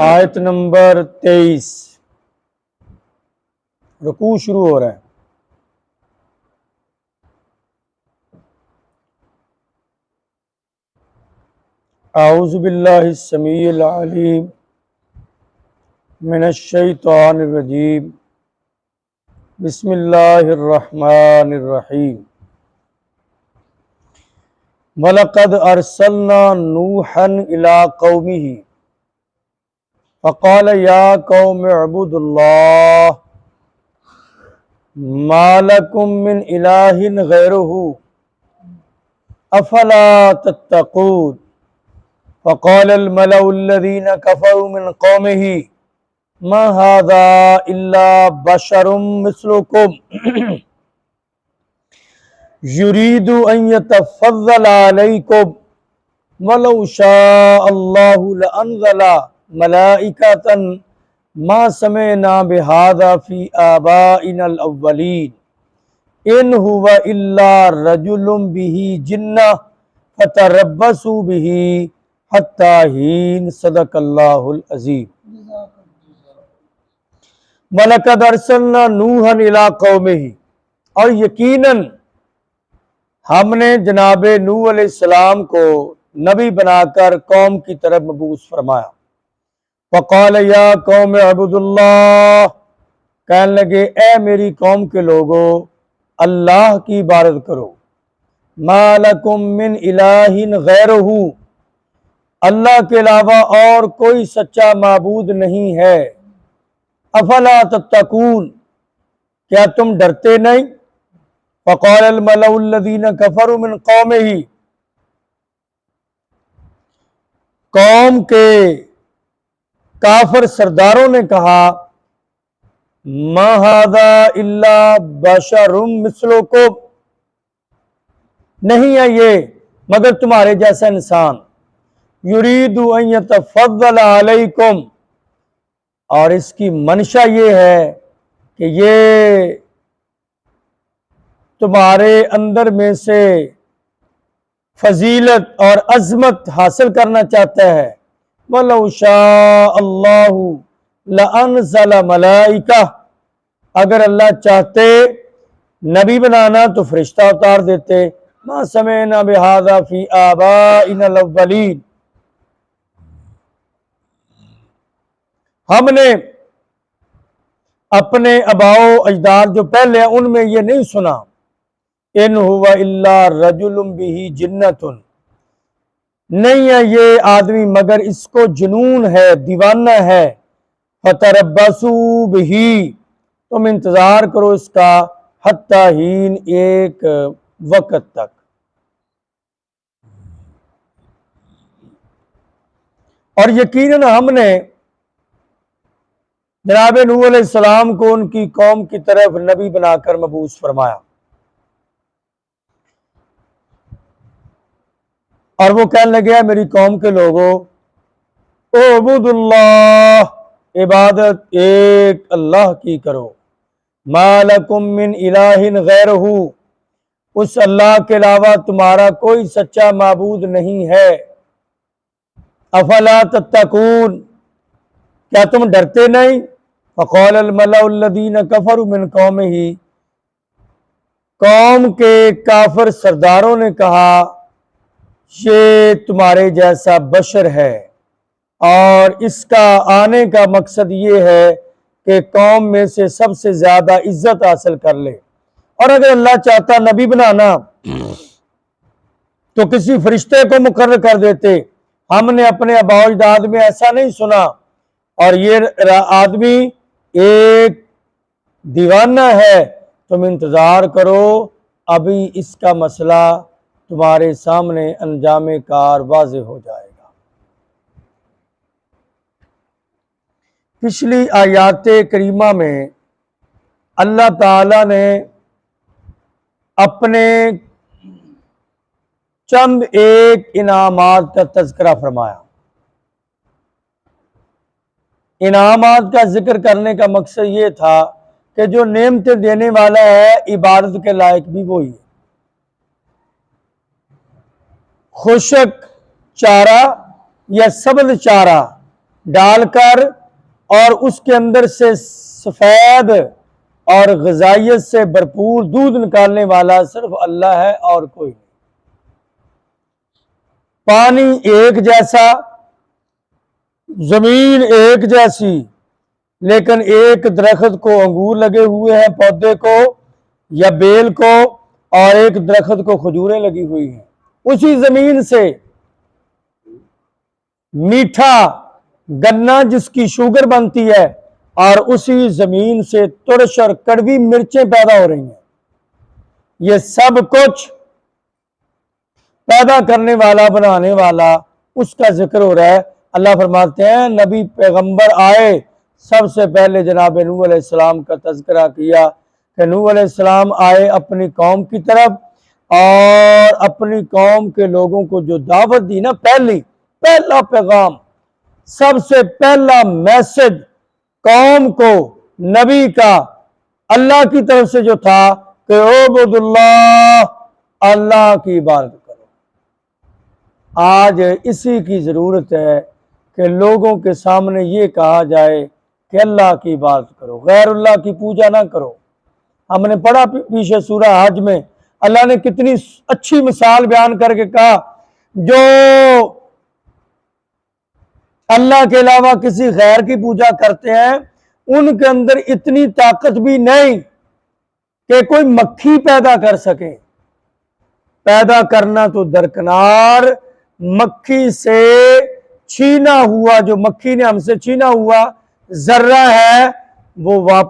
آیت نمبر 23 رکوع شروع ہو رہا ہے۔ اعوذ باللہ السمیع العلیم من الشیطان الرجیم بسم اللہ الرحمن الرحیم وَلَقَدْ أَرْسَلْنَا نُوحًا إِلَىٰ قَوْمِهِ فَقَالَ يَا قَوْمِ اعْبُدُوا اللَّهَ مَا لَكُم مِّنْ إِلَٰهٍ غَيْرُهُ أَفَلَا تَتَّقُونَ فَقَالَ الْمَلَأُ الَّذِينَ كَفَرُوا مِنْ قَوْمِهِ مَا هَٰذَا إِلَّا بَشَرٌ مِّثْلُكُمْ يُرِيدُ أَن يَتَفَضَّلَ عَلَيْكُمْ وَلَوْ شَاءَ اللَّهُ لَأَنزَلَ مَلَائِكَةً مَا سَمِعْنَا بِهَٰذَا فِي آبَائِنَا الْأَوَّلِينَ إِنْ هُوَ إِلَّا رَجُلٌ بِهِ جِنَّةٌ فَتَرَبَّصُوا بِهِ حَتَّىٰ حِينٍ صدق اللہ العظیم۔ وَلَقَدْ أَرْسَلْنَا نُوحًا إِلَىٰ قَوْمِهِ، اور یقیناً ہم نے جناب نوح علیہ السلام کو نبی بنا کر قوم کی طرف مبعوث فرمایا۔ فقال یا قوم اعبدوا اللہ، کہنے لگے اے میری قوم کے لوگو اللہ کی عبادت کرو۔ ما لکم من الہ غیرہ، اللہ کے علاوہ اور کوئی سچا معبود نہیں ہے۔ افلا تتقون، کیا تم ڈرتے نہیں؟ فقال الملأ الذین کفروا من قومہ، قوم کے کافر سرداروں نے کہا ما ھذا الا بشر مثلکم، نہیں ہے یہ مگر تمہارے جیسا انسان، یرید ان یتفضل علیکم، اور اس کی منشا یہ ہے کہ یہ تمہارے اندر میں سے فضیلت اور عظمت حاصل کرنا چاہتا ہے۔ وَلَوْ شَاءَ اللَّهُ لَأَنزَلَ مَلَائِكَةً، اگر اللہ چاہتے نبی بنانا تو فرشتہ اتار دیتے۔ مَا سَمِعْنَا بِهَٰذَا فِي آبَائِنَا الْأَوَّلِينَ، ہم نے اپنے آباؤ اجداد جو پہلے ہیں ان میں یہ نہیں سنا۔ ان هو الا رجل به جنۃ، نہیں ہے یہ آدمی مگر اس کو جنون ہے، دیوانہ ہے۔ فتربصوا به، تم انتظار کرو اس کا، حتی حین، ایک وقت تک۔ اور یقیناً ہم نے جناب نوح علیہ السلام کو ان کی قوم کی طرف نبی بنا کر مبعوث فرمایا، اور وہ کہنے لگے میری قوم کے لوگوں اعبدوا اللہ، عبادت ایک اللہ کی کرو۔ ما لکم من الہ غیرہ، اس اللہ کے علاوہ تمہارا کوئی سچا معبود نہیں ہے۔ افلا تتقون، کیا تم ڈرتے نہیں؟ فقال الملأ الذین کفروا من قومہ، قوم کے کافر سرداروں نے کہا یہ تمہارے جیسا بشر ہے، اور اس کا آنے کا مقصد یہ ہے کہ قوم میں سے سب سے زیادہ عزت حاصل کر لے، اور اگر اللہ چاہتا نبی بنانا تو کسی فرشتے کو مقرر کر دیتے۔ ہم نے اپنے آباء و اجداد میں ایسا نہیں سنا، اور یہ آدمی ایک دیوانہ ہے، تم انتظار کرو، ابھی اس کا مسئلہ تمہارے سامنے انجام کار واضح ہو جائے گا۔ پچھلی آیات کریمہ میں اللہ تعالی نے اپنے چند ایک انعامات کا تذکرہ فرمایا۔ انعامات کا ذکر کرنے کا مقصد یہ تھا کہ جو نعمتیں دینے والا ہے عبادت کے لائق بھی وہی ہے۔ خشک چارہ یا سبز چارہ ڈال کر اور اس کے اندر سے سفید اور غذائیت سے بھرپور دودھ نکالنے والا صرف اللہ ہے اور کوئی نہیں۔ پانی ایک جیسا، زمین ایک جیسی، لیکن ایک درخت کو انگور لگے ہوئے ہیں پودے کو یا بیل کو، اور ایک درخت کو کھجوریں لگی ہوئی ہیں۔ اسی زمین سے میٹھا گنا جس کی شوگر بنتی ہے، اور اسی زمین سے ترش اور کڑوی مرچیں پیدا ہو رہی ہیں۔ یہ سب کچھ پیدا کرنے والا، بنانے والا، اس کا ذکر ہو رہا ہے۔ اللہ فرماتے ہیں نبی پیغمبر آئے، سب سے پہلے جناب نوح علیہ السلام کا تذکرہ کیا کہ نوح علیہ السلام آئے اپنی قوم کی طرف، اور اپنی قوم کے لوگوں کو جو دعوت دی نا، پہلا پیغام، سب سے پہلا میسج قوم کو نبی کا اللہ کی طرف سے جو تھا کہ عبد اللہ، اللہ کی عبادت کرو۔ آج اسی کی ضرورت ہے کہ لوگوں کے سامنے یہ کہا جائے کہ اللہ کی عبادت کرو، غیر اللہ کی پوجا نہ کرو۔ ہم نے پڑھا پیچھے سورہ حج میں، اللہ نے کتنی اچھی مثال بیان کر کے کہا، جو اللہ کے علاوہ کسی غیر کی پوجا کرتے ہیں ان کے اندر اتنی طاقت بھی نہیں کہ کوئی مکھی پیدا کر سکے۔ پیدا کرنا تو درکنار، مکھی سے چھینا ہوا، جو مکھی نے ہم سے چھینا ہوا ذرہ ہے وہ واپس